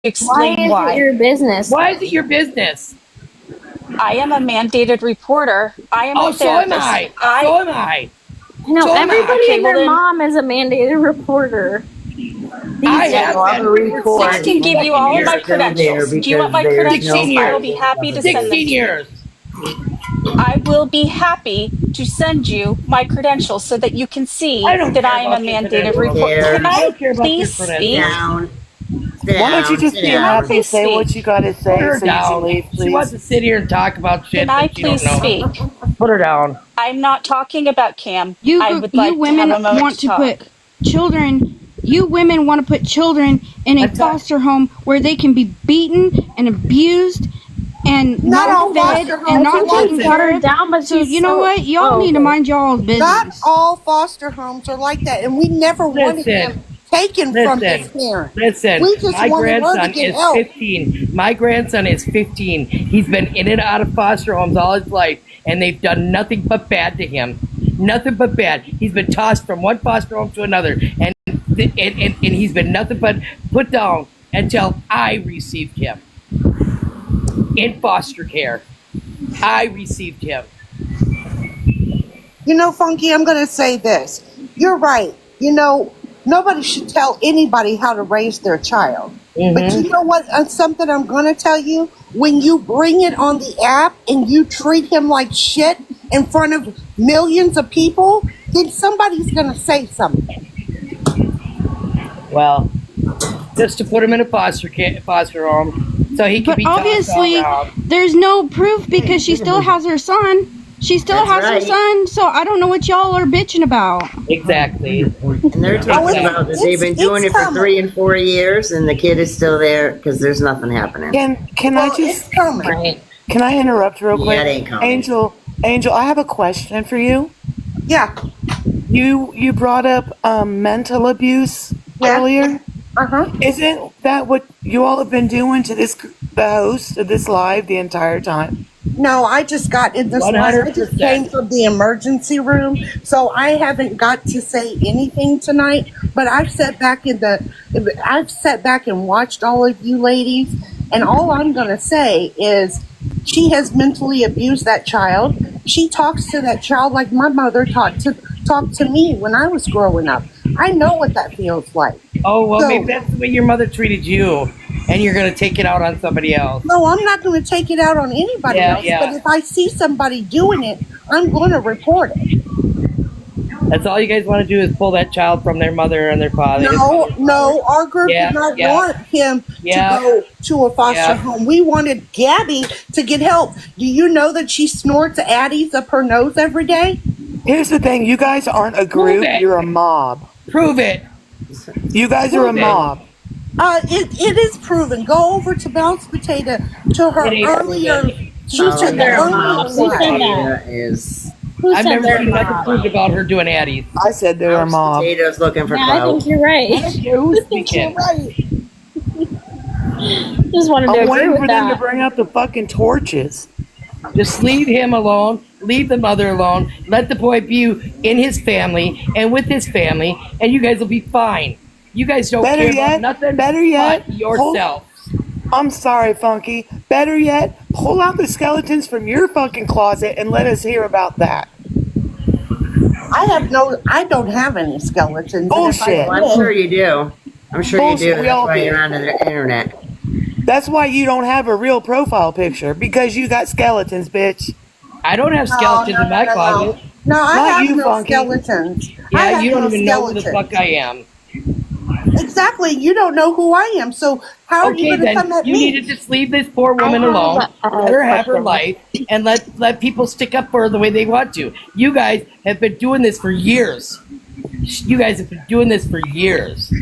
Why explain is why. it your business? Why is it your business? I am a mandated reporter. I am a Oh, so am therapist. I. So am I. No, So am I. everybody Okay, and well their then- mom is a mandated reporter. I have On the been for report, I can give you all of my 16 years. credentials. Do you want my Because there's credentials? no 16 I years. will be happy to send them 16 to you. years. I will be happy to send you my credentials so that you can see I don't that care I am a about your mandated credentials. reporter. Can I I don't care about your please credentials. speak? down. Sit Why don't you down, just sit be down. happy, please say what speak? you gotta Put say her so you can down. leave, She wants please? to sit here and talk about shit Can I that she don't please know. speak? Put her down. I'm not talking about Cam. I You would you like to have women a moment want to to put talk. children. You women want to put children in a That's not- foster home where they can be beaten and abused and Not all not fed foster and homes not are like taken that. care of. Down, but So she's you know so- what? Y'all Oh, need to okay. mind y'all's Not business. all foster homes are like that, and we never wanted Listen. him taken from his parents. Listen, We just my wanted her to grandson get is help. 15. My grandson is 15. He's been in and out of foster homes all his life, and they've done nothing but bad to him. Nothing but bad. He's been tossed from one foster home to another, and he's been nothing but put down until I received him in foster care. I received him. You know, Funky, I'm going to say this. You're right. You know, nobody should tell anybody how to raise their child. But you know what? Something I'm going to tell you. When you bring it on the app and you treat him like shit in front of millions of people, then somebody's going to say something. Well, just to put him in a foster home so he can But be tossed obviously, around. there's no proof because she still has her son. She still That's has her right. son. So I don't know what y'all are bitching about. Exactly. And they're talking about that they've been doing it for 3 and 4 years, and the kid is still there because there's nothing happening. Can Well, I just it's coming. Right. can I interrupt real quick? Yeah, it ain't coming. Angel, I have a question for you. Yeah. You brought up mental abuse Yeah. earlier. Uh-huh. Isn't that what you all have been doing to the host of this live the entire time? No, I just got in this line. I just 100%. came from the emergency room, so I haven't got to say anything tonight. But I've sat back and watched all of you ladies, and all I'm gonna say is, she has mentally abused that child. She talks to that child like my mother talked to me when I was growing up. I know what that feels like. Oh, well, So- maybe that's the way your mother treated you, and you're going to take it out on somebody else. No, I'm not going to take it out on anybody Yeah, else. yeah. But if I see somebody doing it, I'm going to report it. That's all you guys want to do is pull that child from their mother and their father. No, our group Yeah, did not yeah. want him Yeah. to go to a foster Yeah. home. We wanted Gabby to get help. Do you know that she snorts Addies up her nose every day? Here's the thing, you guys aren't a group, it. you're a mob. Prove it. You guys are a Prove it. mob. It is proven. Go over to Bounce Potato to her It ain't earlier. proven. She Oh, said they're the a mob? earlier Who said one. that? Potato is Who I've said never they're seen nothing not? proved about her doing Addies. I said they were a mob. Potatoes looking for Yeah, I clout. think you're right. Who's speaking? Just wanted to I'm agree waiting with for them to that. bring out the fucking torches. Just leave him alone. Leave the mother alone. Let the boy be in his family and with his family, and you guys will be fine. You guys don't Better care yet- about nothing better yet, but yourself. I'm sorry, Funky. Better yet, pull out the skeletons from your fucking closet and let us hear about that. I don't have any skeletons. And if I Bullshit. Well, I'm sure you do. I'm sure you Bullshit, do. we That's all why do. you're on the internet. That's why you don't have a real profile picture, because you got skeletons, bitch. I don't have skeletons in my closet. No, I Not have you, no Funky. skeletons. I Yeah, have you don't no even know who the skeletons. fuck I am. Exactly. You don't know who I am. So how are you Okay, going to come then at you me? need to just leave this poor woman alone. Let her have her life, and let people stick up for her the way they want to. You guys have been doing this for years. You guys have been doing this for years.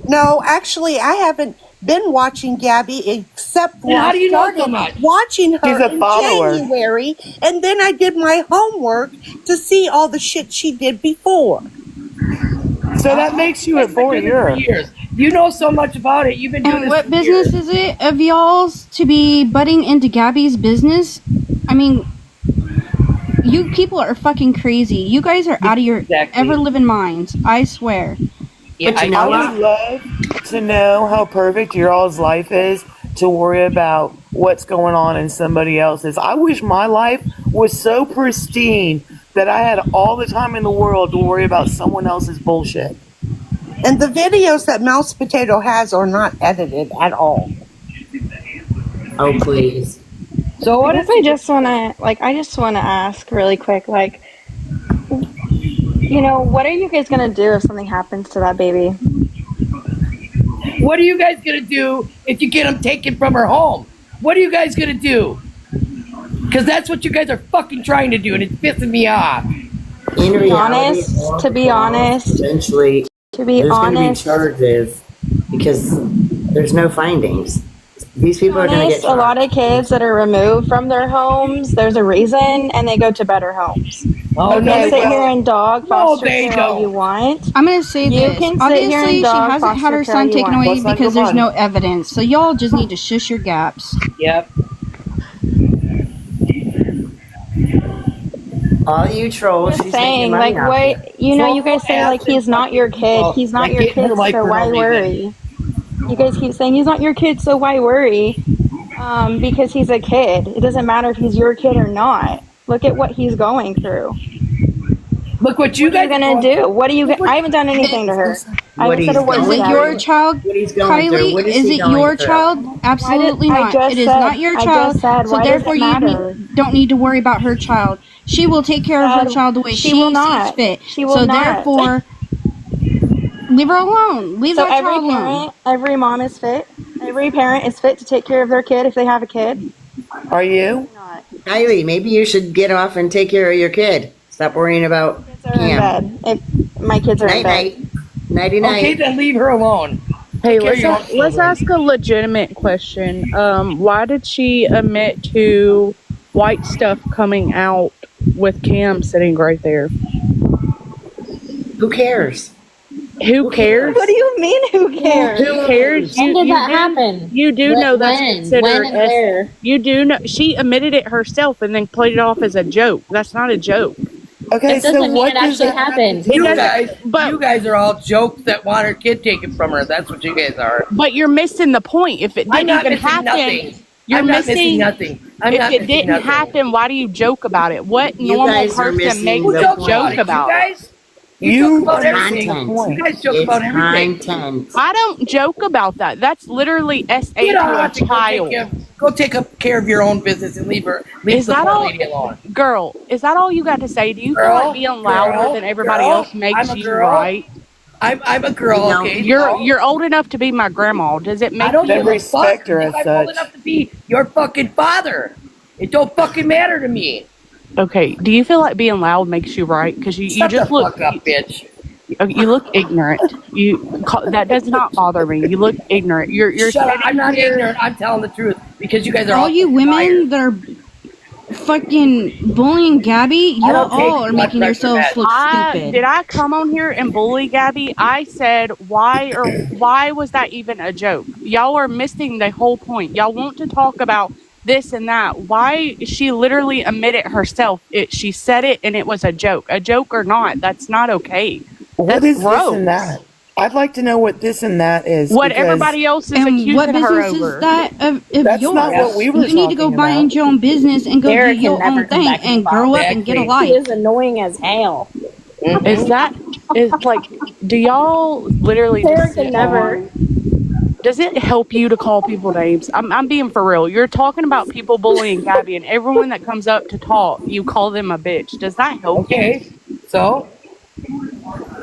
No, actually, I haven't been watching Gabby except for Then how I do you know so started much? watching her She's a in follower. January, and then I did my homework to see all the shit she did before. So that makes you a You've been doing this for voyeur. years. You know so much about it. You've been doing And this what for business years. is it of y'all's to be butting into Gabby's business? I mean, you people are fucking crazy. You guys are out of your Exactly. ever living minds. I swear. Yeah, But I you know. know I would love to know how perfect your all's life is to worry about what's going on in somebody else's. I wish my life was so pristine that I had all the time in the world to worry about someone else's bullshit. And the videos that Mouse Potato has are not edited at all. Oh, please. So what if I just want to ask really quick, like, you know, what are you guys gonna do if something happens to that baby? What are you guys gonna do if you get them taken from her home? What are you guys gonna do? Because that's what you guys are fucking trying to do, and it's pissing me off. In reality, To be honest, eventually, to be there's going to be honest, charges because there's no findings. These people are going to get a lot charged. of kids that are removed from their homes, there's a reason, and they go to better homes. Oh, You no, can they sit don't. here and dog No, foster they care all don't. you want. I'm gonna say You this. can sit here Obviously, and she dog hasn't had foster her care son you taken want. away Let's not because go there's on. no evidence. So y'all just need to shush your gaps. Yep. All you trolls, Just she's saying, making money like, off what, you know, you guys say, like, he's not your kid. He's not your kid, so why worry? You guys keep saying he's not your kid, so why worry? Because he's a kid. It doesn't matter if he's your kid or not. Look at what he's going through. Look what you What are guys you gonna do? What are you? I haven't done anything to her. I What haven't said a he's word Is going to it through. your her. child, What he's going through. Kylie? What is Is he it going your through? child? Absolutely I not. just It is said- not your I child. just said, So why does therefore, it you matter? don't need to worry about her child. She will take care of her Said child the way she she will sees not. fit. She will so not. therefore, leave her alone. Leave So that every child alone. parent, every mom is fit. Every parent is fit to take care of their kid if they have a kid. Are you? Not. Kylie, maybe you should get off and take care of your kid. Stop worrying about Kids are in Cam. bed. If my kids are in Night bed. night. Nighty Okay, night. then leave her alone. Hey, Take care of let's your own children. ask a legitimate question. Why did she admit to white stuff coming out with Cam sitting right there? Who cares? Who cares? What do you mean? Who cares? Who cares? When did that happen? You do know that's When considered. and where? You do know she admitted it herself and then played it off as a joke. That's not a joke. Okay, It doesn't so mean what it does actually that have happened. to do You with guys, it? But- you guys are all jokes that want her kid taken from her. That's what you guys are. But you're missing the point. If it I'm didn't not even missing happen, nothing. you're I'm not missing missing. nothing. I'm If not it missing didn't nothing. happen, why do you joke about it? What You normal guys are person missing makes Who the a jokes point. about joke it? about You it? guys? You joke about It's everything. content. You guys joke It's about everything. content. I don't joke about that. That's literally SA Get to a off and child. go take care of your own business and leave Is the that poor all? lady alone. Girl, is that all you got to say? Do you feel Girl, like being louder girl, than everybody girl, else makes I'm a you girl. right? I'm a girl, You know, okay? You're old enough to be my grandma. Does it I make don't Then give a respect fuck her if as I'm old such. enough to be your fucking father. It don't fucking matter to me. okay? Do you feel like being loud makes you right? Because you Shut just the look fuck up, bitch. you look ignorant. That does not bother me. You look ignorant. You're Shut up. sitting I'm not here- ignorant. I'm telling the truth because you guys are All you fucking women liars. that are fucking bullying Gabby, I y'all don't take all are blood making pressure yourselves meds. look Did stupid. I come on here and bully Gabby? I said why was that even a joke? Y'all are missing the whole point. Y'all want to talk about this and that. Why she literally admitted herself. She said it and it was a joke. A joke or not, that's not okay. What That's is this gross. and that? I'd like to know what this and that is. What because everybody else is And accusing what her business over. is that of That's yours? not what we were You need to go talking mind about. your own business and go Derek do your can never own come thing back in and the grow box. up and get a Exactly. He life. is annoying as hell. Is like do y'all literally Derek just can sit never. on- Does it help you to call people names? I'm being for real. You're talking about people bullying Gabby, and everyone that comes up to talk, you call them a bitch. Does that help you? Okay, so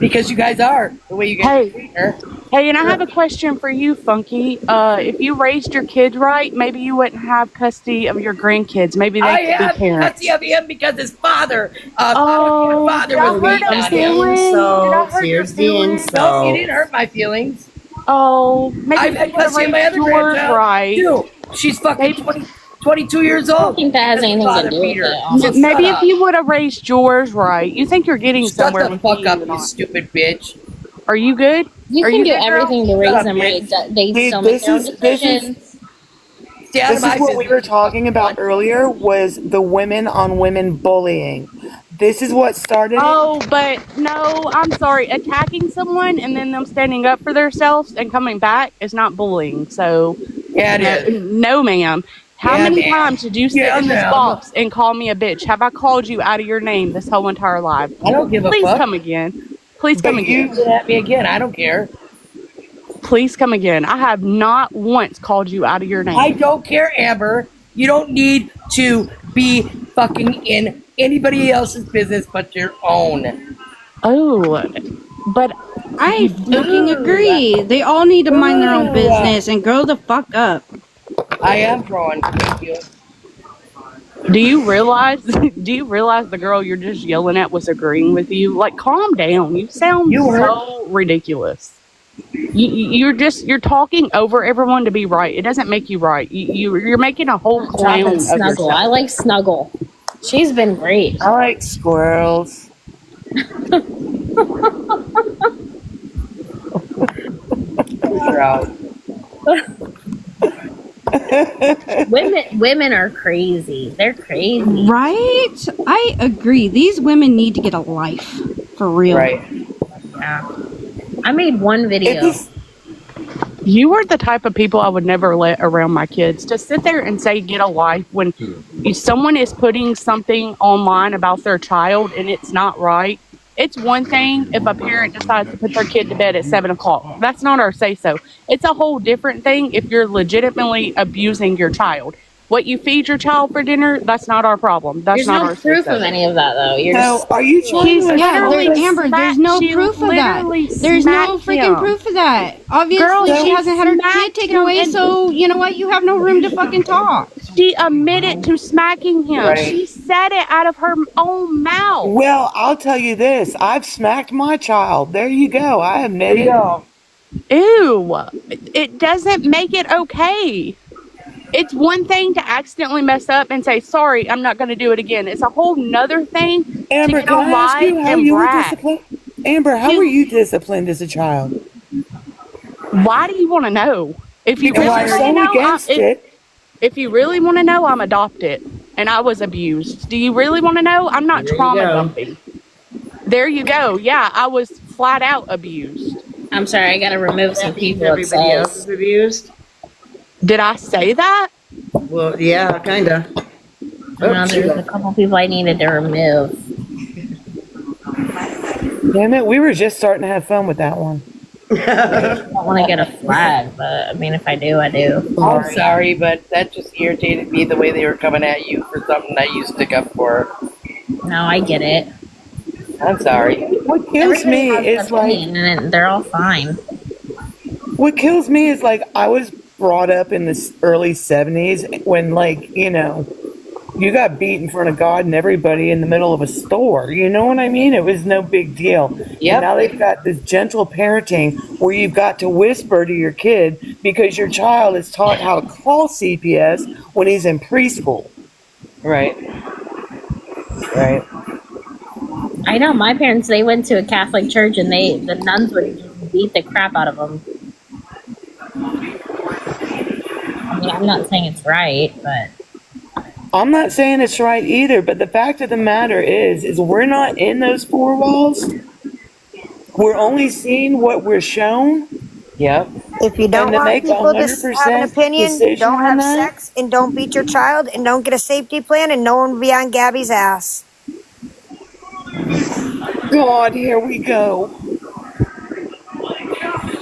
because you guys are the way you guys Hey. treat her. Hey, and I have a question for you, Funky. If you raised your kids right, maybe you wouldn't have custody of your grandkids. Maybe they I could be have parents. custody of him because his father, Oh, father y'all was heard beating him on him. feeling- Did I Insults. hurt your Here's the feelings? No, you insult. didn't hurt my feelings. Oh, maybe I've you had would have custody of my raised other yours grandchild right. too. She's fucking Maybe- 22 years old. I don't think that has His anything father to do beat with her. it. Honestly. So Maybe shut if up. you would have raised yours right, you think you're getting Shut somewhere the with fuck me up, or you not. stupid bitch. Are you good? You Are can you do good, girl? everything to raise Shut up, them right. bitch. They Dude, still make this their own is- this is- decisions. Stay out This of my is what we business. were talking about earlier was the women on women bullying. This is what started it. Oh, but no, I'm sorry. Attacking someone and then them standing up for themselves and coming back is not bullying. So, Yeah, it is. no, ma'am. How Yeah, many ma'am. times did you sit Yeah, in this ma'am. box and call me a bitch? Have I called you out of your name this whole entire life? I don't give a Please fuck. come again. Please come But you again. get at me again. I don't care. Please come again. I have not once called you out of your name. I don't care, Amber. You don't need to be fucking in anybody else's business but your own. Oh, but I fucking agree. They all need to mind their own business and grow the fuck up. I am growing. Thank you. do you realize? Do you realize the girl you're just yelling at was agreeing with you? Like, calm down. You sound so ridiculous. You're talking over everyone to be right. It doesn't make you right. You're making a whole Drop clown and of Snuggle. yourself. I like Snuggle. She's been great. I like squirrels. You're out. Women are crazy. They're crazy. Right? I agree. These women need to get a life. For real. Right. Yeah. I made one video. You are the type of people I would never let around my kids. To sit there and say get a life when someone is putting something online about their child and it's not right. It's one thing if a parent decides to put their kid to bed at 7 o'clock. That's not our say-so. It's a whole different thing if you're legitimately abusing your child. What you feed your child for dinner, that's not our problem. That's There's not no our proof say-so. of any of that, though. You're No, just, are you trying to Yeah, literally Amber, there's no she proof of that. literally There's no smacked freaking him. proof of that. Obviously, Girl, she she hasn't had her smacked kid taken him away, and- so you know what? You have no room to fucking talk. She admitted to smacking him. Right. She said it out of her own mouth. Well, I'll tell you this. I've smacked my child. There you go. I admit it. Ew. It doesn't make it okay. It's one thing to accidentally mess up and say, sorry, I'm not going to do it again. It's a whole nother thing Amber, to can I ask lie you how and you were brag. disciplined? Amber, how were you disciplined as a child? Why do you want to know? If you Because really I'm want to so know, against it. if you really want to know, I'm adopted and I was abused. Do you really want to know? I'm not There you trauma go. dumping. There you go. Yeah, I was flat out abused. I'm sorry, I gotta remove some people. It Everybody else says. is abused? Did I say that? Well, yeah, kinda. No, there's a couple people I needed to remove. Damn it, we were just starting to have fun with that one. I don't want to get a flag, but I mean, if I do, I do. I'm sorry, but that just irritated me the way they were coming at you for something that you stick up for. No, I get it. I'm sorry. What kills me is like, and they're all fine. what kills me is like, I was brought up in the early 70s when, like, you know, you got beat in front of God and everybody in the middle of a store. You know what I mean? It was no big deal. Yep. And now they've got this gentle parenting where you've got to whisper to your kid because your child is taught how to call CPS when he's in preschool. Right. Right. I know my parents. They went to a Catholic church, and the nuns would just beat the crap out of them. I mean, I'm not saying it's right, but I'm not saying it's right either, but the fact of the matter is we're not in those four walls. We're only seeing what we're shown. Yep. If you don't And to want make people to have 100% an opinion, decision don't on have that? sex, and don't beat your child, and don't get a safety plan, and no one will be on Gabby's ass. God, here we go.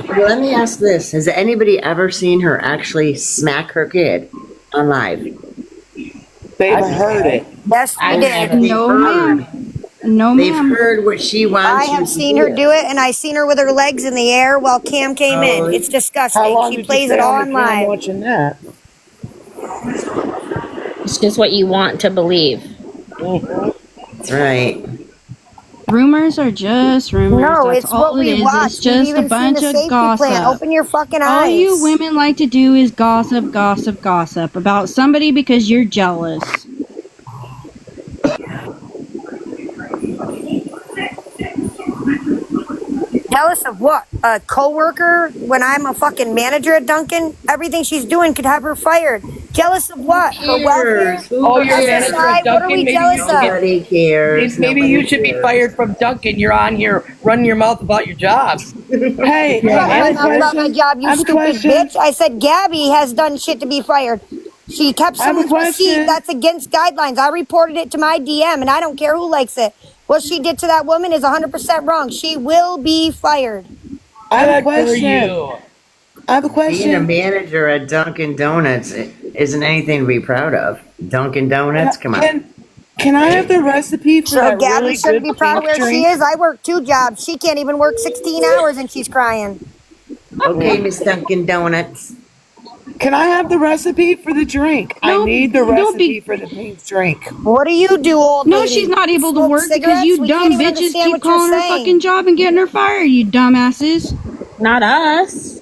Well, let me ask this. Has anybody ever seen her actually smack her kid on live? They've heard it. Yes, we I did. never- No, ma'am. No, They've ma'am. heard what she I wants you have to seen her do it, and I seen her with her legs in the air while Cam came in. It's How disgusting. long She did plays you it stay all on on the cam live. watching that? it's just what you want to believe. That's right. Rumors are just rumors. No, That's it's all what we it is. watch. It's just a bunch of gossip. Plan. Open your fucking All eyes. you women like to do is gossip, gossip, gossip about somebody because you're jealous. Jealous of what? A coworker? When I'm a fucking manager at Dunkin', everything she's doing could have her fired. Jealous of what? Her welfare? Cares? Who Oh, you're As a manager side, at what are Dunkin'. we Maybe jealous you should get. Nobody cares. Maybe Nobody you should be cares. fired from Dunkin'. You're on here running your mouth about your job. Hey, I'm not I running have a my mouth about my question. job, I you have a stupid question. bitch. I said Gabby has done shit to be fired. She kept I have a someone's receipt. question. That's against guidelines. I reported it to my DM, and I don't care who likes it. What she did to that woman is 100% wrong. She will be fired. I have a Good for question. you. I have a Being a question. manager at Dunkin' Donuts isn't anything to be proud of. Dunkin' Donuts, come on. Can I have the recipe for So that Gabby really shouldn't good be proud of pink where she drink? is. I work 2 jobs. She can't even work 16 hours, and she's crying. Okay, Miss Dunkin' Donuts. Can I have the recipe for the drink? I No, need the don't recipe be- for the pink drink. What do you do, old No, lady? she's not able to Smoke work because cigarettes? you We dumb can't even bitches understand keep what you're calling her saying. fucking job and getting her fired, you dumbasses. Not us.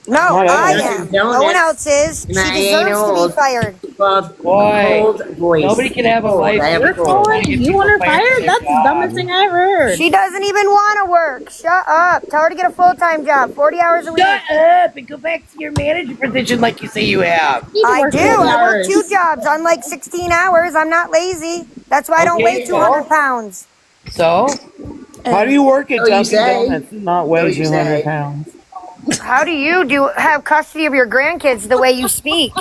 No, Not I us. am. No one else is. She And I ain't deserves to old. be fired. Well, Boy, cold voice. nobody can have a Cold. life. I have a You're cold. calling. You want her fired? That's the dumbest thing I ever heard. She doesn't even want to work. Shut up. Tell her to get a full-time job, 40 hours a week. Shut up and go back to your manager position like you say you have. You need to I work do. 40 I work hours. 2 jobs. I'm like 16 hours. I'm not lazy. That's why I don't Okay, weigh 200 pounds. So, How do you work at So you Dunkin' say. Donuts and not So weigh you 200 say. pounds? How do you have custody of your grandkids the way you speak?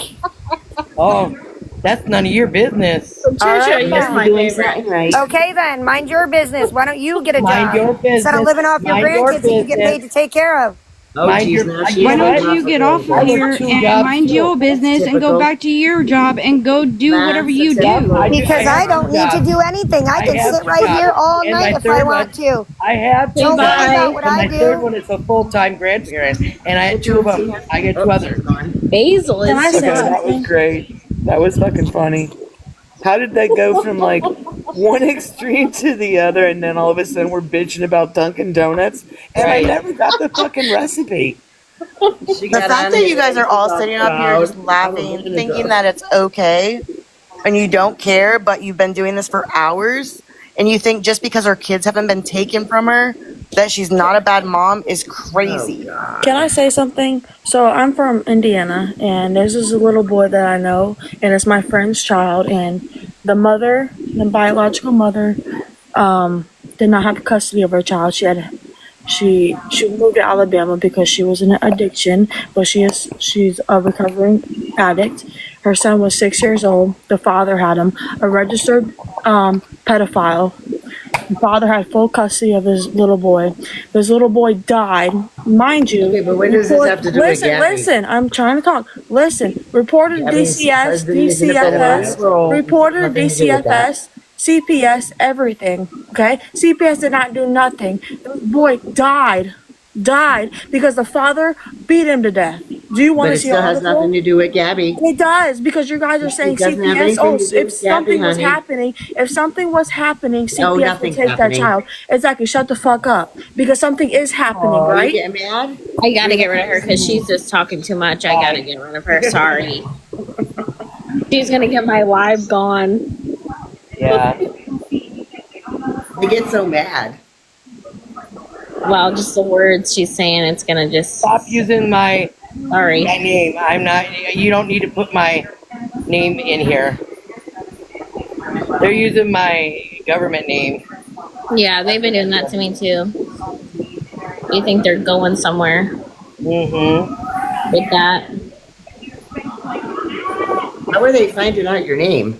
oh, that's none of your business. Trisha, right, you're fine. my Doing favorite. something right. Okay then, mind your business. Why don't you get a Mind job? your business. Instead of living off your Mind your grandkids that you get paid to business. take care of. Oh, Mind geez, your- now she's you Why know don't what? you get off I of work here 2 and jobs mind too. your business and go Typical. back to your job and go do That's whatever you typical. do? Because I don't need to do anything. I can have sit 2 right jobs. here all And night my if I third want one- to. I have 2 Don't worry jobs. about what And I my third do. one is a full-time grandparent, and I had 2 of them. I get 2 others. Basil Can I is say Okay, that was great. That was fucking funny. How did that go from like one extreme to the other, and then all of a sudden we're bitching about Dunkin' Donuts, and Right. I never got the fucking recipe. She The got fact on that you here guys are and all talked sitting up here about- just laughing, thinking that it's okay, and you don't care, but you've been doing this for hours, and you think just because her kids haven't been taken from her, that she's not a bad mom is crazy. Can I say something? So I'm from Indiana, and there's this little boy that I know, and it's my friend's child, and the mother, the biological mother, did not have custody of her child. She moved to Alabama because she was in an addiction, but she's a recovering addict. Her son was 6 years old. The father had him, a registered pedophile. The father had full custody of his little boy. This little boy died, mind you. Okay, but what does this have to do with Gabby? Listen, I'm trying to talk. Listen, reported Gabby's DCS, husband is in a DCFS, pedophile. reported Nothing to do with that. DCFS, CPS, everything. Okay, CPS did not do nothing. The boy died because the father beat him to death. Do you want But to it see still an has article? nothing to do with Gabby. It does, because you guys are saying doesn't have CPS. anything Oh, to do if with something Gabby, was honey. happening, CPS would nothing's take happening. that child. Exactly. Shut the fuck up, because something is happening, Oh, right? you getting mad? I gotta get rid of her because she's just talking too much. I gotta get rid of her. Sorry. She's gonna get my live gone. Yeah. They get so mad. Well, just the words she's saying, it's gonna just. Stop using my Sorry. name. I'm not. You don't need to put my name in here. They're using my government name. Yeah, they've been doing that to me too. You think they're going somewhere Mm-hmm. with that? How are they finding out your name?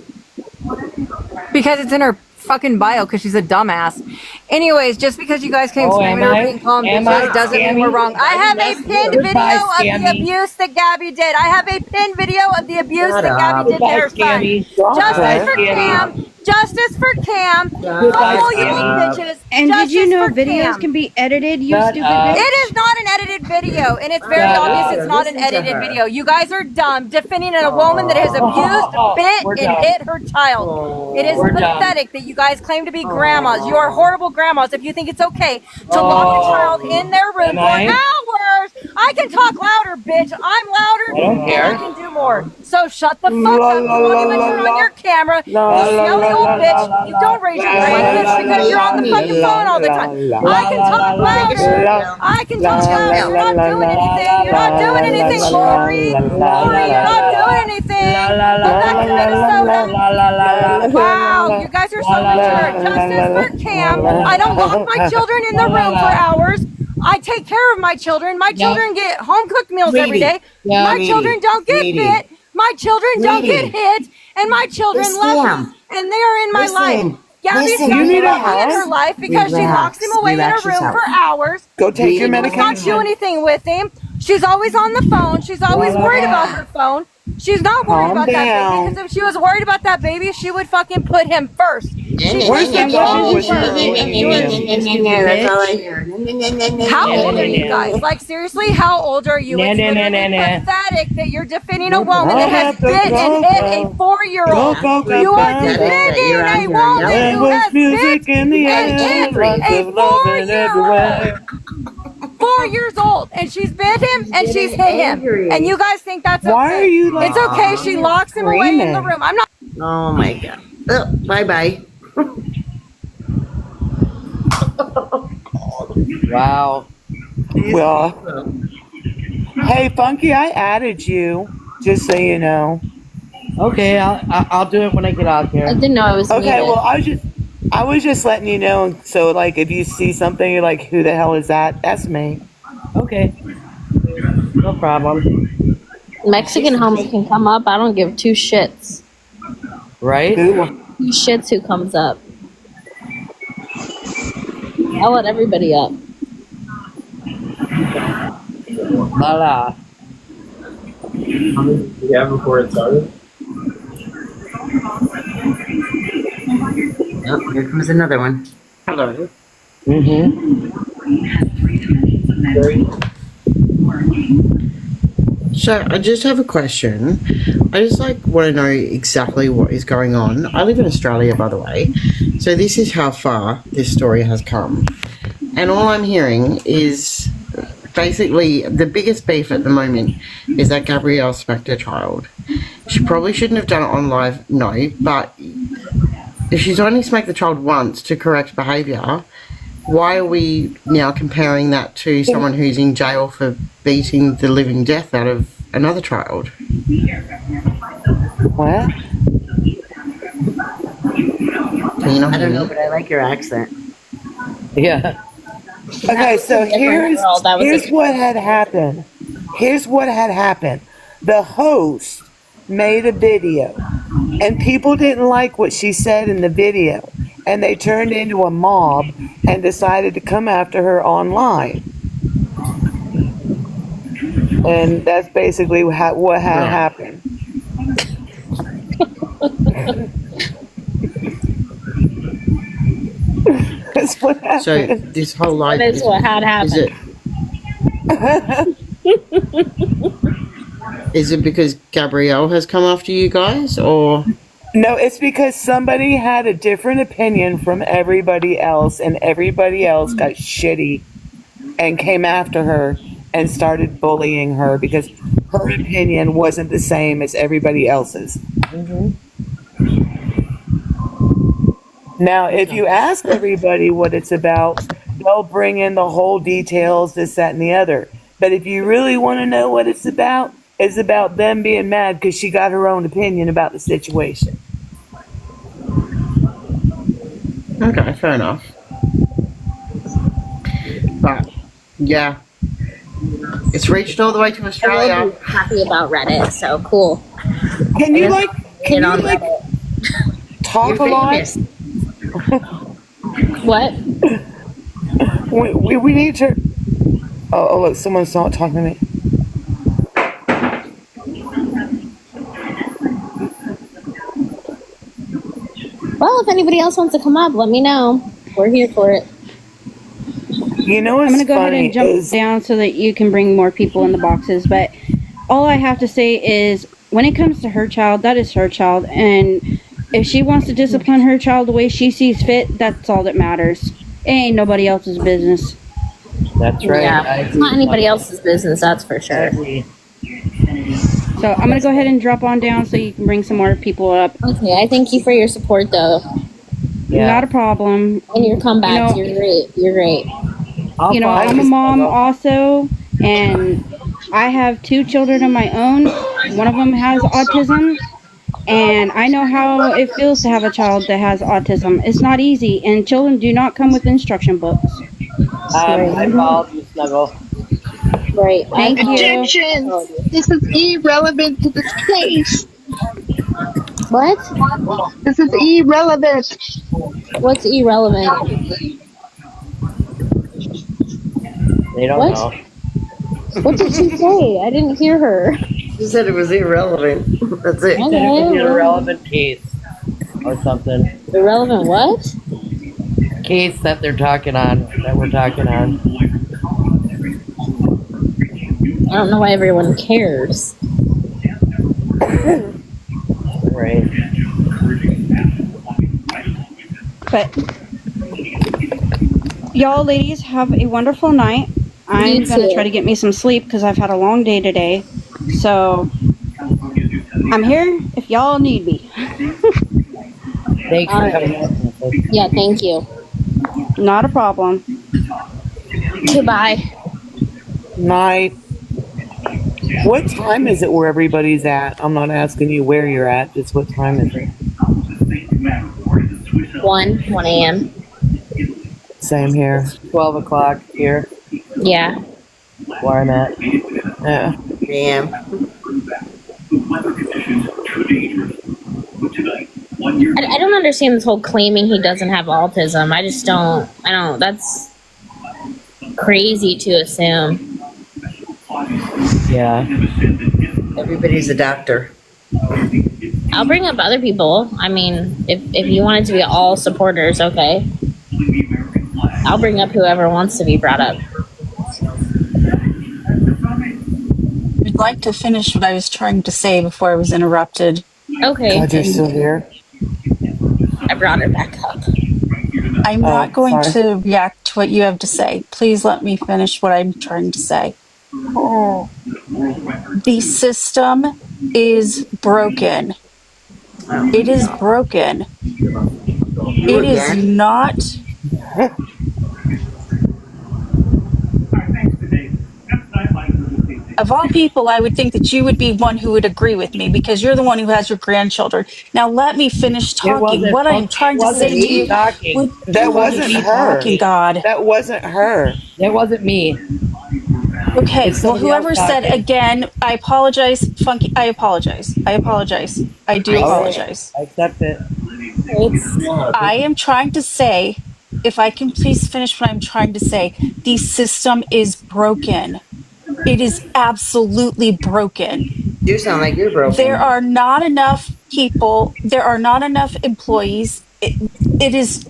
Because it's in her fucking bio because she's a dumbass. Anyways, just because you guys came Oh, screaming am at I? her being calm Am bitches I? doesn't mean we're Scammy? wrong. I have a pinned Goodbye, video of the Scammy. abuse that Gabby did. I have a pinned video of the abuse Shut that Gabby up. did to her Goodbye, son. Scammy. Justice for Scammy. Cam. Justice for Cam. Goodbye, All you Scammy. bitches. And did you Justice know for videos Cam. can be edited, you Shut stupid up. bitch? It is not an edited video, and it's very Shut obvious up. it's not an Listen to edited her. video. You guys are dumb, defending a woman that has abused, bit, We're and done. hit her child. It is We're done. pathetic that you guys claim to be grandmas. You are horrible grandmas if you think it's okay to lock a child in their room Am for I? hours. I can talk louder, bitch. I'm louder, I don't and care. I can do more. So shut the fuck up. You won't even turn on your camera. You smelly old bitch. You don't raise your grandkids because you're on the fucking phone all the time. I can talk louder. I can talk louder. You're not doing anything. You're not doing anything, Lori. Lori, you're not doing anything. Wow, you guys are so mature. Justice for Cam. I don't lock my children in the room for hours. I take care of my children. My children get home cooked meals every day. My children don't get bit. My children don't get hit. And my children love me. And they are in my life. Gabby's not in her life because she locks him away in a room for hours. Go take your medication. She does not do anything with him. She's always on the phone. She's always worried about her phone. She's not worried about that baby, because if she was worried about that baby, she would fucking put him first. Where's the phone? How old are you guys? Like, seriously, how old are you? It's literally pathetic that you're defending a woman that has bit and hit a 4-year-old. You are defending a woman who has bit and hit a 4-year-old. 4 years old, and she's bit him and she's hit him, and you guys think that's okay? Why are you like? It's okay. She locks him away in the room. I'm not. Oh my god. Oh, bye. Wow. Well, hey, Funky, I added you, just so you know. Okay, I'll do it when I get out here. I didn't know I was Okay, muted. well, I was just letting you know. So, like, if you see something, you're like, "Who the hell is that?" That's me. Okay. No problem. Mexican homies can come up. I don't give two shits. Right? Two shits who comes up. I'll let everybody up. La. How many did you have before it started? Oh, here comes another one. Hello. So I just have a question. I just want to know exactly what is going on. I live in Australia, by the way. So this is how far this story has come. And all I'm hearing is basically the biggest beef at the moment is that Gabrielle smacked her child. She probably shouldn't have done it on live, no, but if she's only smacked the child once to correct behaviour, why are we now comparing that to someone who's in jail for beating the living death out of another child? What? I don't know, but I like your accent. Yeah. Okay, so here's what had happened. Here's what had happened. The host made a video, and people didn't like what she said in the video, and they turned into a mob and decided to come after her online. And that's basically what had happened. That's what happened. So this whole life That is what had happened. Is it because Gabrielle has come after you guys, or? No, it's because somebody had a different opinion from everybody else, and everybody else got shitty and came after her and started bullying her because her opinion wasn't the same as everybody else's. Now, if you ask everybody what it's about, they'll bring in the whole details, this, that, and the other. But if you really want to know what it's about them being mad because she got her own opinion about the situation. Okay, fair enough. But, yeah. It's reached all the way to Australia. I'm happy about Reddit, so cool. Can you talk a lot? What? We need to. Oh, look, someone's not talking to me. Well, if anybody else wants to come up, let me know. We're here for it. You know what's I'm gonna go ahead funny and jump down so that you can bring more people in the boxes. But all I have to say is, when it comes to her child, that is her child, and if she wants to discipline her child the way she sees fit, that's all that matters. It ain't nobody else's business. That's right. Yeah, it's not anybody else's business, that's for sure. So I'm gonna go ahead and drop on down so you can bring some more people up. Okay, I thank you for your support, though. Yeah. Not a problem. And your comebacks, you're great. You're great. I'm a mom also, and I have 2 children of my own. One of them has autism, And I know how it feels to have a child that has autism. It's not easy, and children do not come with instruction books. My fault, you snuggle. Right. Thank you. Objection! This is irrelevant to this case. What? This is irrelevant. What's irrelevant? They don't What? know. What did she say? I didn't hear her. She said it was irrelevant. That's it. It's an irrelevant case or something. Irrelevant what? Case that we're talking on. I don't know why everyone cares. Right. But y'all ladies have a wonderful night. I'm You gonna too. try to get me some sleep because I've had a long day today. So I'm here if y'all need me. Thanks for coming out. Yeah, thank you. Not a problem. Goodbye. Night. What time is it where everybody's at? I'm not asking you where you're at, just what time is it? 1 a.m. Same here. 12 o'clock here, Yeah. where I'm at. Yeah. Damn. I don't understand this whole claiming he doesn't have autism. I just don't. I don't. That's crazy to assume. Yeah. Everybody's a doctor. I'll bring up other people. I mean, if you want it to be all supporters, okay. I'll bring up whoever wants to be brought up. I'd like to finish what I was trying to say before I was interrupted. Okay. God, you're still here. I brought her back up. I'm not going sorry. to react to what you have to say. Please let me finish what I'm trying to say. Oh. The system is broken. It is broken. It is not. Of all people, I would think that you would be one who would agree with me because you're the one who has your grandchildren. Now let me finish talking. What I am trying to say to you, That wasn't her. talking, God. That wasn't her. That wasn't me. Okay, It's well, somebody whoever else said talking. again, I apologize, Funky. I apologize. I apologize. I do apologize. I accept it. I am trying to say, if I can please finish what I'm trying to say, the system is broken. It is absolutely broken. You sound like you're broken. There are not enough people, there are not enough employees. It is,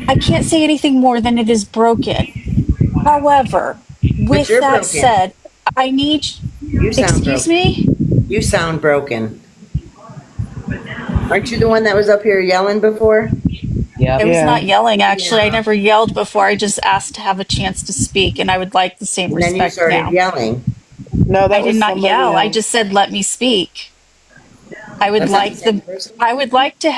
I can't say anything more than it is broken. However, with you're that broken. said, I need, You sound excuse broken. me? You sound broken. Aren't you the one that was up here yelling before? Yeah. I was not yelling, actually. I never yelled before. I just asked to have a chance to speak, and I would like the same And then you respect started now. yelling. No, that I was did not somebody yell. I else. just said, let me speak. I would That's not like the same the, person? I would like to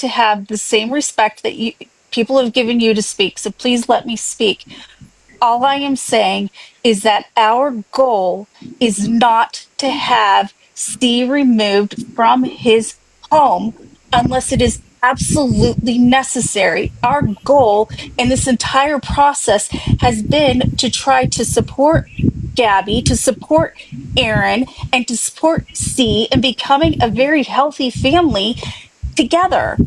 have the same respect that you people have given you to speak. So please let me speak. All I am saying is that our goal is not to have C removed from his home unless it is absolutely necessary. Our goal in this entire process has been to try to support Gabby, to support Aaron, and to support C in becoming a very healthy family together.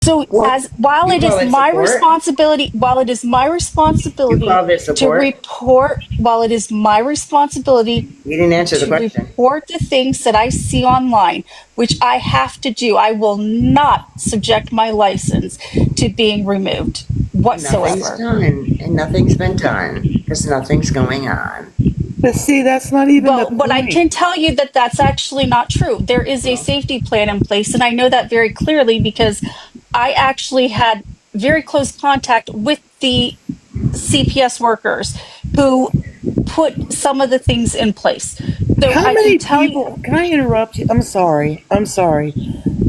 So as while You it is call it my support? responsibility, while it is my You responsibility called it to support? report, while it is my responsibility You didn't answer the to question. report the things that I see online, which I have to do, I will not subject my license to being removed Nothing's whatsoever. done and nothing's been done because nothing's going on. But see, that's not even the But I point. can tell you that that's actually not true. There is a safety plan in place, and I know that very clearly because I actually had very close contact with the CPS workers who put some of the things in place. So How I many can tell you, people? Can I interrupt you? I'm sorry.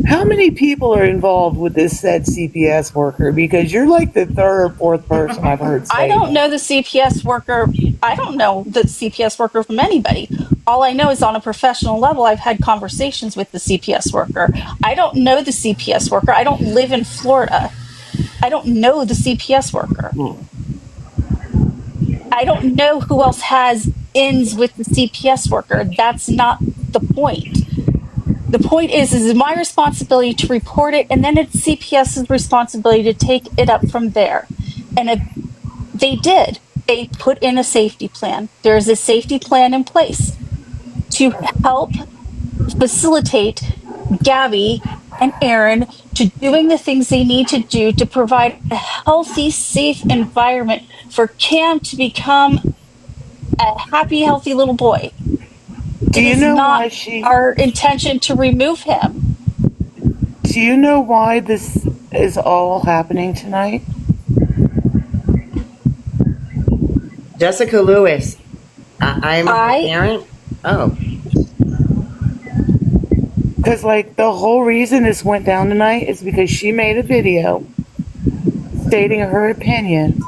How many people are involved with this said CPS worker? Because you're like the third or fourth person I've heard I say don't that. know the CPS worker. I don't know the CPS worker from anybody. All I know is on a professional level, I've had conversations with the CPS worker. I don't know the CPS worker. I don't live in Florida. I don't know the CPS worker. I don't know who else has ins with the CPS worker. That's not the point. The point is it's my responsibility to report it, and then it's CPS's responsibility to take it up from there. And if they did, they put in a safety plan. There is a safety plan in place to help facilitate Gabby and Aaron to doing the things they need to do to provide a healthy, safe environment for Cam to become a happy, healthy little boy. Do It you is know not why she? our intention to remove him. Do you know why this is all happening tonight? Jessica Lewis. I'm a parent. Oh. Because, like, the whole reason this went down tonight is because she made a video stating her opinion,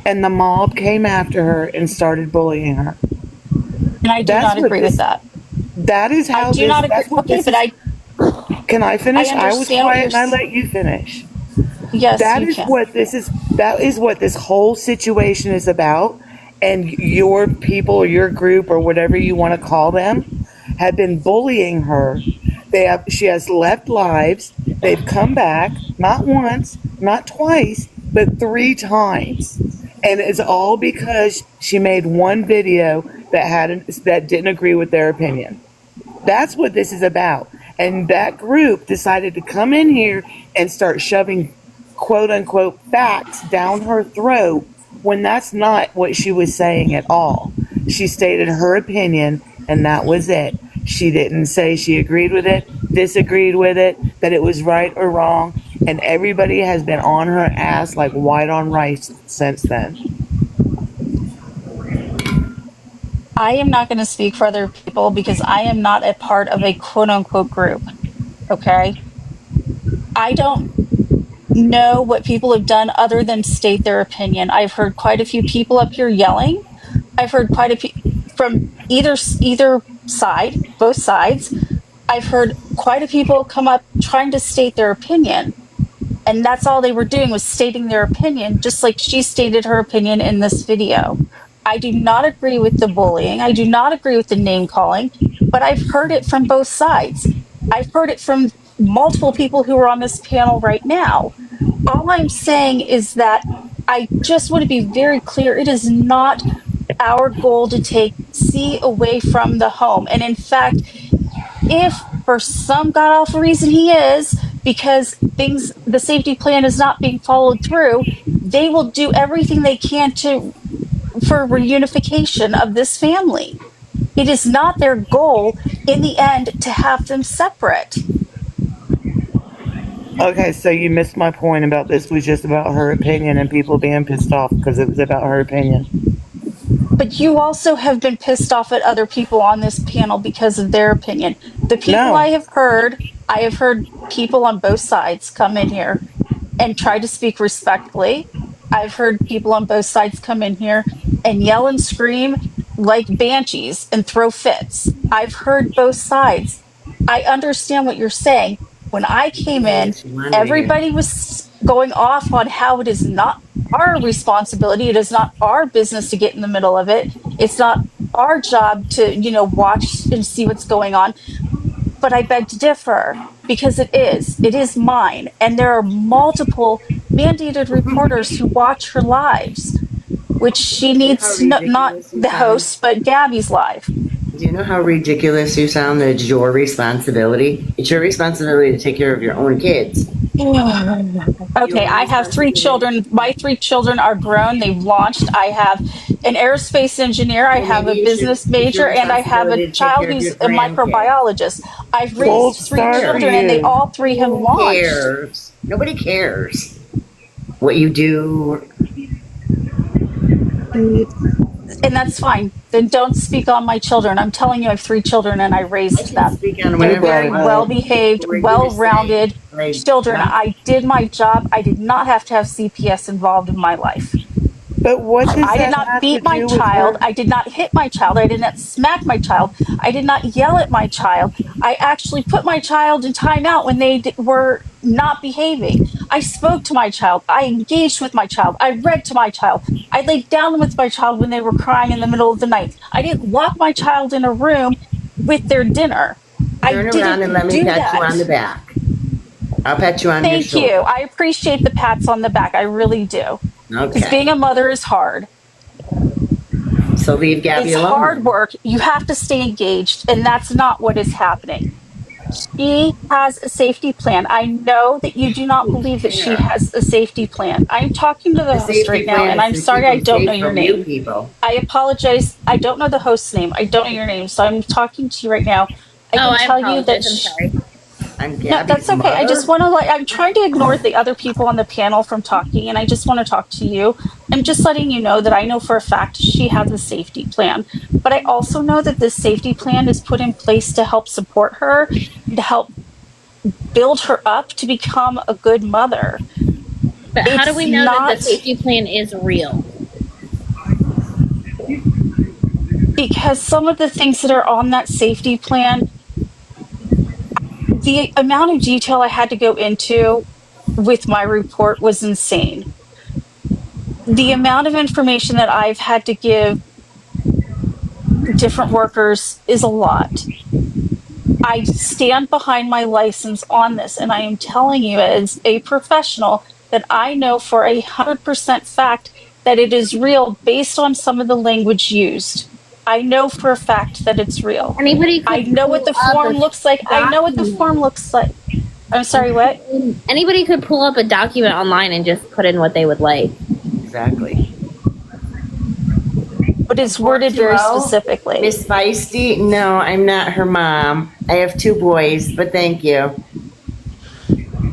and the mob came after her and started bullying her. And I do not agree with that. That is how I do not agree. that's what Okay, this but is. Can I finish? I was understand what quiet and I you're let you finish. Yes, That you is can. what this is. That is what this whole situation is about. And your people or your group or whatever you want to call them have been bullying her. She has left lives. They've come back not once, not twice, but 3 times. And it's all because she made one video that didn't agree with their opinion. That's what this is about. And that group decided to come in here and start shoving quote unquote facts down her throat when that's not what she was saying at all. She stated her opinion and that was it. She didn't say she agreed with it, disagreed with it, that it was right or wrong. And everybody has been on her ass like white on rice since then. I am not going to speak for other people because I am not a part of a quote unquote group. Okay. I don't know what people have done other than state their opinion. I've heard quite a few people up here yelling. I've heard quite a few from either side, both sides. I've heard quite a few people come up trying to state their opinion. And that's all they were doing was stating their opinion, just like she stated her opinion in this video. I do not agree with the bullying. I do not agree with the name calling, but I've heard it from both sides. I've heard it from multiple people who are on this panel right now. All I'm saying is that I just want to be very clear. It is not our goal to take C away from the home. And in fact, if for some god awful reason he is, because the safety plan is not being followed through, they will do everything they can for reunification of this family. It is not their goal in the end to have them separate. Okay, so you missed my point about this was just about her opinion and people being pissed off because it was about her opinion. But you also have been pissed off at other people on this panel because of their opinion. The people I have heard people on both sides come in here and try to speak respectfully. I've heard people on both sides come in here and yell and scream like banshees and throw fits. I've heard both sides. I understand what you're saying. When I came in, everybody was going off on how it is not our responsibility. It is not our business to get in the middle of it. It's not our job to, watch and see what's going on. But I beg to differ because it is mine. And there are multiple mandated reporters who watch her lives, which she needs not the host, but Gabby's live. Do you know how ridiculous you sound? That it's your responsibility. It's your responsibility to take care of your own kids. Okay, I have 3 children. My 3 children are grown. They've launched. I have an aerospace engineer. I have a business major, and I have a child who's a microbiologist. I've raised 3 children, and they all 3 have launched. Nobody cares what you do. And that's fine. Then don't speak on my children. I'm telling you, I have 3 children and I raised them. Speak on They're whatever very I want. well-behaved, We're gonna well-rounded say, like, children. not- I did my job. I did not have to have CPS involved in my life. But what does I did that not have beat to my do with child. her? I did not hit my child. I did not smack my child. I did not yell at my child. I actually put my child in timeout when they were not behaving. I spoke to my child. I engaged with my child. I read to my child. I laid down with my child when they were crying in the middle of the night. I didn't lock my child in a room with their dinner. Turn around and let me pat you on the back. I'll pat you on your Thank shoulder. you. I appreciate the pats on the back. I really do. Because Okay. being a mother is hard. So leave Gabby It's alone. hard work. You have to stay engaged, and that's not what is happening. She has a safety plan. I know that you do not believe that she has a safety plan. I'm talking to the host safety right now, plan and is I'm to sorry keep I them don't know safe your from you name. people. I apologize. I don't know the host's name. I don't know your name, so I'm talking to you right now. I can tell you that. I'm sorry. I'm No, Gabby's that's okay. I just mother. want to I'm trying to ignore the other people on the panel from talking, and I just want to talk to you. I'm just letting you know that I know for a fact she has a safety plan. But I also know that this safety plan is put in place to help support her, to help build her up to become a good mother. But how do It's we know that not- the safety plan is real? Because some of the things that are on that safety plan, the amount of detail I had to go into with my report was insane. The amount of information that I've had to give different workers is a lot. I stand behind my license on this, and I am telling you as a professional that I know for 100% fact that it is real based on some of the language used. I know for a fact that it's real. Anybody could I know what the pull up form a looks like. I know what the form looks like. I'm sorry, what? Anybody could pull up a document online and just put in what they would like. Exactly. But it's worded very Hello? specifically. Miss Feisty? No, I'm not her mom. I have 2 boys, but thank you.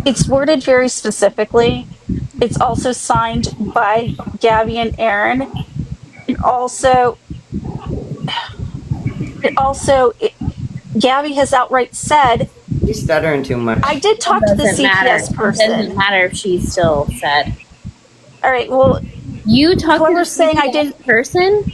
It's worded very specifically. It's also signed by Gabby and Aaron. And Gabby has outright said, You're stuttering too much. I did talk to the Doesn't matter. CPS It person. doesn't matter if she's still said. All right, well, You talked to the whoever's saying I didn't person?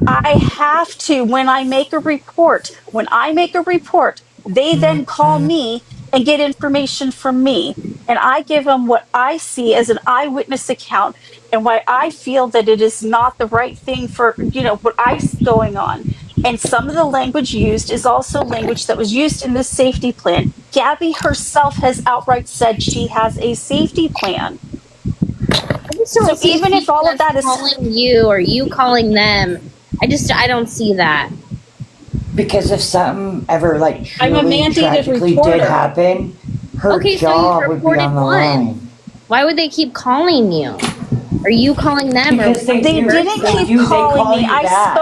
I have to when I make a report. When I make a report, they then call me and get information from me. And I give them what I see as an eyewitness account and why I feel that it is not the right thing for, what I see going on. And some of the language used is also language that was used in this safety plan. Gabby herself has outright said she has a safety plan. So even if all of that is calling you or you calling them, I don't see that. Because if something ever I'm a truly mandated tragically reporter. did happen, her Okay, so job you would be reported on the one. line. Why would they keep calling you? Are you calling them? Because or They didn't They keep do, they calling call me. you back.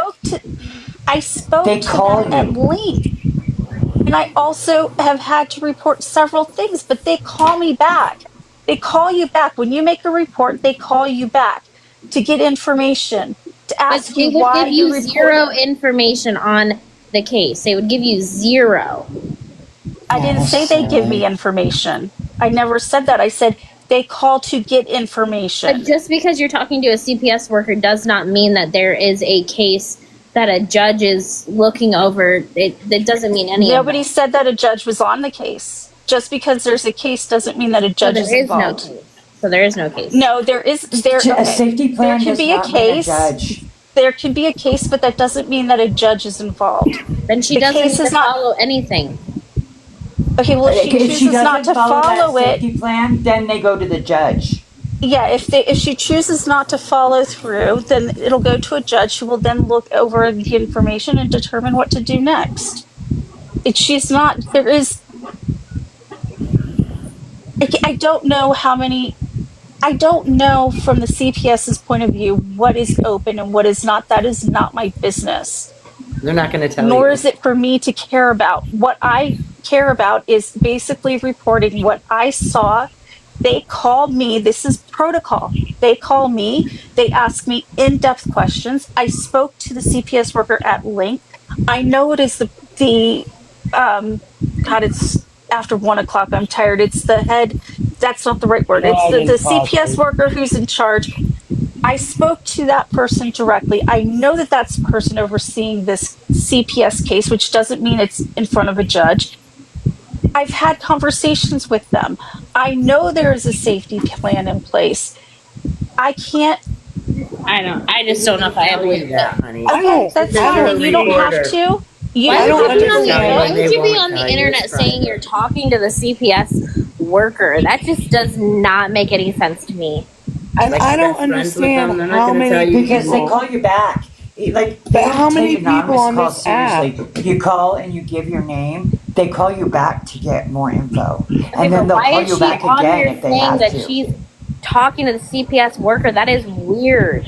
I spoke They to call them at you. length. And I also have had to report several things, but they call me back. They call you back. When you make a report, they call you back to get information, to ask they you would why give you reported. zero information on the case. They would give you zero. I didn't say they give me information. I never said that. I said they call to get information. But just because you're talking to a CPS worker does not mean that there is a case that a judge is looking over. That doesn't mean any. Nobody said that a judge was on the case. Just because there's a case doesn't mean that a judge is involved. No case. So there is no case. No, there is. A safety plan There can does be a not mean case. judge. There can be a case, but that doesn't mean that a judge is involved. Then she The doesn't case need is to not- follow anything. Okay, well, if she chooses not to follow that it, safety plan, then they go to the judge. yeah, if she chooses not to follow through, then it'll go to a judge who will then look over the information and determine what to do next. She's not. There is. I don't know how many. I don't know from the CPS's point of view what is open and what is not. That is not my business. They're not going to tell Nor you. is it for me to care about. What I care about is basically reporting what I saw They call me. This is protocol. They call me. They ask me in-depth questions. I spoke to the CPS worker at length. I know it is the God, it's after 1 o'clock. I'm tired. It's the head. That's not the right word. It's the CPS worker who's in charge. I spoke to that person directly. I know that that's the person overseeing this CPS case, which doesn't mean it's in front of a judge. I've had conversations with them. I know there is a safety plan in place. I can't. I just don't know if I believe that, honey. Okay, that's fine. You don't have to. Why You would you be on the internet saying you're talking to the CPS worker? That just does not make any sense to me. And I don't understand how many because they people. call you back. Like, But how many people on this app? You call and you give your name. They call you back to get more info, Okay, and then but they'll why call is you she back on again here if they saying have that to. she's talking to the CPS worker? That is weird.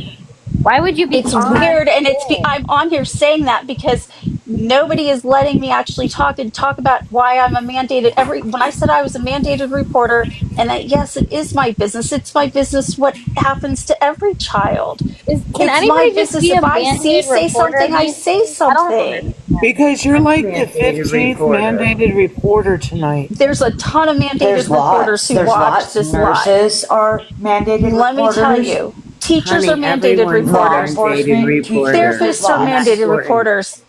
Why would you be? It's weird, and I'm on here saying that because nobody is letting me actually talk about why I'm a mandated. When I said I was a mandated reporter, and that yes, it is my business. It's my business. What happens to every child? Can It's my anybody just business. be a If I say mandated reporter something, I these say days? I don't something. Because you're like the Mandated 15th reporter. mandated reporter tonight. There's a ton of mandated There's reporters lots. who There's watch lots. this live. Nurses are mandated Let me reporters. tell you, teachers Honey, are mandated everyone's a reporters. mandated reporter. Therapists are You're not mandated important. reporters.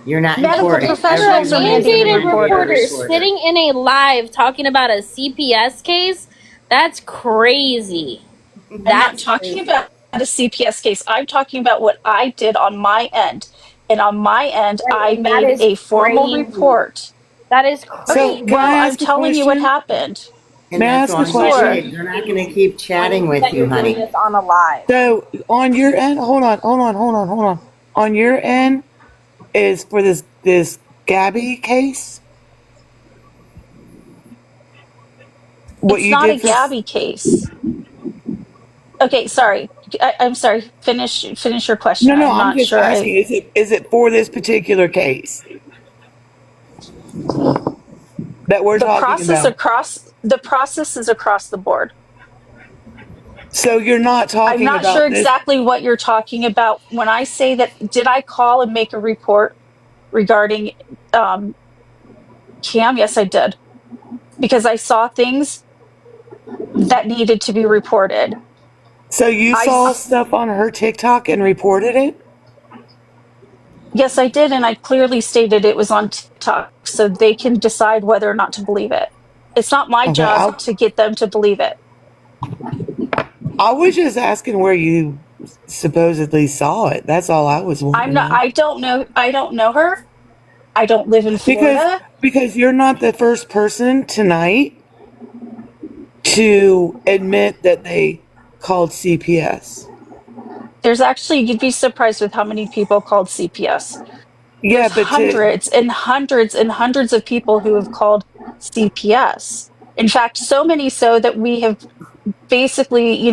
You're not Medical important. professionals are Everyone's a mandated reporter reporters. sitting in a live talking about a CPS case. That's crazy. I'm not talking about a CPS case. I'm talking about what I did on my end. And on my end, I and that made is a formal crazy. report. That is So, crazy. can I I'm ask a telling you what question? happened. And May I that's ask all a you question? did. They're not going to keep chatting with That you, you're doing honey. this on a live. So, on your end, hold on. On your end is for this Gabby case. What It's you not did a for Gabby case. Okay, sorry. I'm sorry. Finish your question. No, I'm I'm not just sure. asking. Is it for this particular case that we're talking about? The process is across the board. So you're not talking I'm not about sure this. exactly what you're talking about when I say that. Did I call and make a report regarding Cam? Yes, I did, because I saw things that needed to be reported. So you saw stuff on her TikTok and reported it? Yes, I did, and I clearly stated it was on TikTok, so they can decide whether or not to believe it. It's not my Okay, job to get them to believe it. I was just asking where you supposedly saw it. That's all I was wanting I'm to not. know. I don't know her. I don't live in Florida. Because you're not the first person tonight to admit that they called CPS. There's actually, you'd be surprised with how many people called CPS. Yeah, There's hundreds and hundreds and hundreds of people who have called CPS. In fact, so many so that we have basically,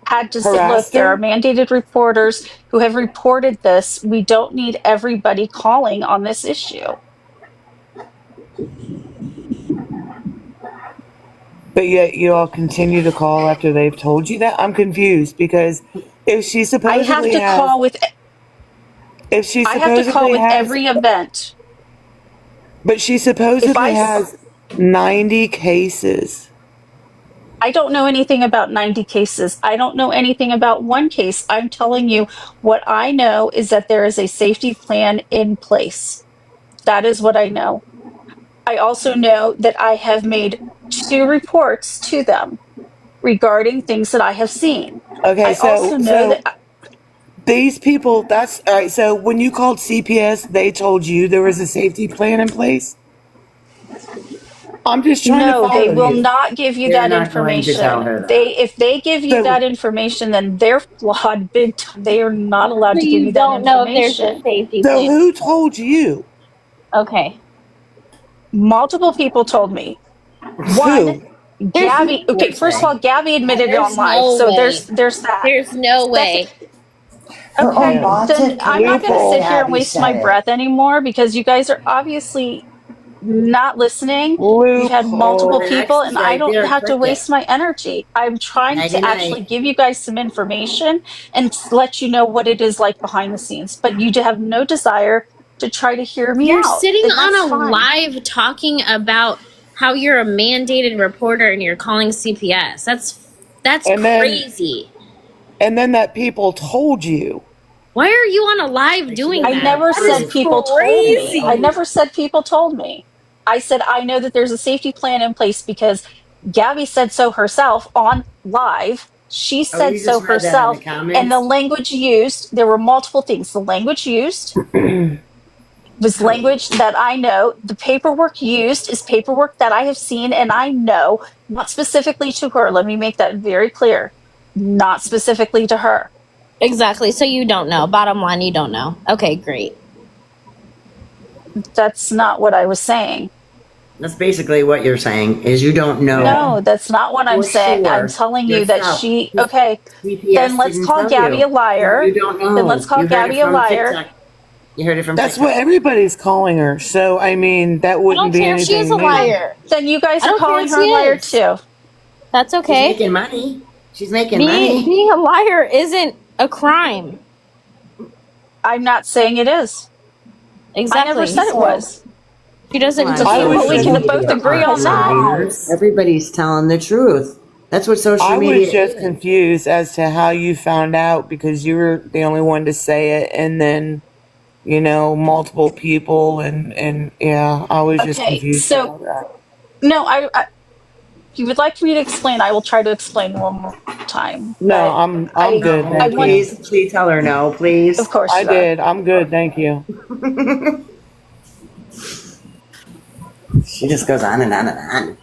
had to say, look, harassed there are her. mandated reporters who have reported this. We don't need everybody calling on this issue. But yet you all continue to call after they've told you that? I'm confused because if she I supposedly have to has, call with. if she I have to call supposedly with has, every event. but she supposedly has 90 cases. I don't know anything about 90 cases. I don't know anything about one case. I'm telling you what I know is that there is a safety plan in place. That is what I know. I also know that I have made 2 reports to them regarding things that I have seen. Okay, I also know that these people, that's all right. So when you called CPS, they told you there was a safety plan in place? I'm just trying to follow they will you. not give you They're that not going to tell information. her that. If they give you that information, then they're flawed big time. They are not allowed So to give you you that don't know if there's a information. safety So plan. who told you? Okay. Multiple people told me. One, Gabby. Okay, first of all, Gabby admitted it on There's live, no so way. there's that. There's no way. Her Okay, own boss then said I'm not going to Loophole. sit here and Gabby waste said my it. breath anymore because you guys are obviously not listening. You've had multiple people, and I don't have to waste my energy. I'm trying to Nighty-night. actually give you guys some information and let you know what it is like behind the scenes. But you have no desire to try to hear me You're out. sitting and on that's a fine. live talking about how you're a mandated reporter and you're calling CPS. That's And then- crazy. And then that people told you. Why are you on a live doing that? I never That said is people crazy. told me. I never said people told me. I said I know that there's a safety plan in place because Gabby said so herself on live. She said you just so read that in the herself. comments? And the language used, there were multiple things. The language used was language that I know. The paperwork used is paperwork that I have seen and I know, not specifically to her. Let me make that very clear. Not specifically to her. Exactly. So you don't know. Bottom line, you don't know. Okay, great. That's not what I was saying. That's basically what you're saying, is you don't know. No, that's not what I'm For saying. sure. I'm telling you that Yourself. she. Okay, CPS then let's didn't call tell Gabby you. a liar. You don't know. Then let's call You heard Gabby it a from liar. TikTok. You heard it from That's TikTok. what everybody's calling her. So I mean, that I wouldn't don't be care if anything she is a new. liar. Then you guys I are don't care calling if her a she liar is. too. That's She's okay. making money. She's making money. Being a liar isn't a crime. I'm not saying it is. Exactly. I never said it So, was. She doesn't. Come on. I was But we just can both agree on that. Everybody's telling the truth. That's what social I media was just is. confused as to how you found out because you were the only one to say it, and then multiple people, and yeah, I was just Okay, confused so about that. no, if you would like me to explain, I will try to explain one more time. No, But I'm I good. I Thank want, you. Please tell her no, please. of course, I you are. did. I'm good. Thank you. She just goes on and on and on.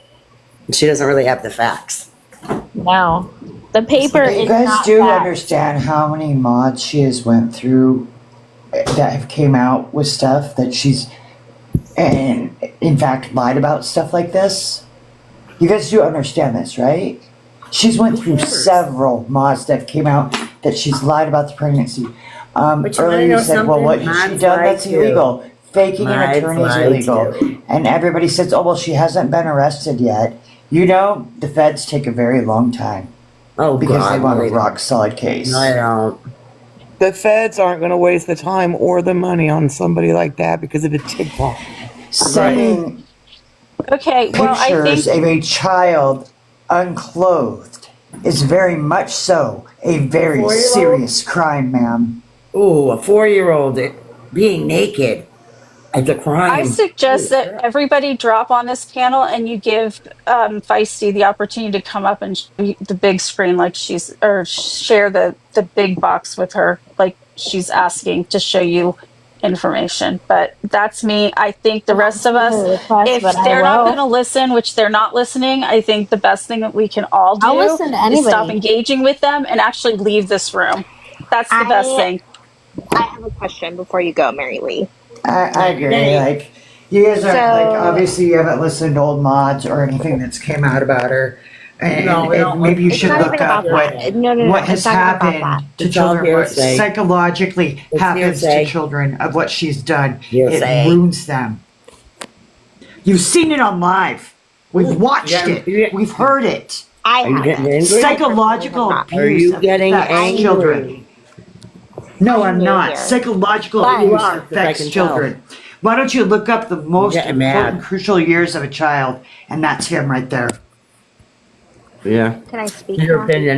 She doesn't really have the facts. No. The paper You is guys not do fact. understand how many mods she has went through that have came out with stuff that she's, and in fact lied about stuff like this? You guys do understand this, right? She's went through several mods that came out that she's lied about the pregnancy. But you wanna Earlier know you said, well, what something? has she Mods done lie that's too. illegal? Faking an Mods attorney is lie illegal. too. And everybody says, oh, well, she hasn't been arrested yet. The feds take a very long time. Oh, because God, they want no, a they rock solid case. No, I don't. The feds aren't going to waste the time or the money on somebody like that because of a TikTok. Sending Okay, well, I pictures think of a child unclothed is very much so a very 4-year-old? serious crime, ma'am. Ooh, a 4-year-old being naked. It's a crime. I suggest that everybody drop on this panel and you give Feisty the opportunity to come up and the big screen like share the big box with her like she's asking to show you information. But that's me. I think the rest of us, if they're not going to listen, which they're not listening, I think the best thing that we can all do I'll listen to is stop anybody. engaging with them and actually leave this room. That's the best thing. I have a question before you go, Mary Lee. I agree. Like, you guys are obviously you haven't listened to old mods or anything that's came out about her. And, No, we and don't. maybe you It's should not look even up about that. No, what it's has not even about happened that. to It's all children, what hearsay. psychologically It's happens hearsay. to children of what she's done. Hearsay. It ruins them. You've seen it on live. We've watched it. We've heard it. I Are you getting haven't. angry? Psychological Are abuse Are you getting affects angry? children. No, I'm new not. here. Psychological But- abuse You are, 'cause I affects can tell. children. Why don't you look up the most getting important, mad. crucial years of a child, and that's him right there. Yeah. Can I speak Your now? opinion.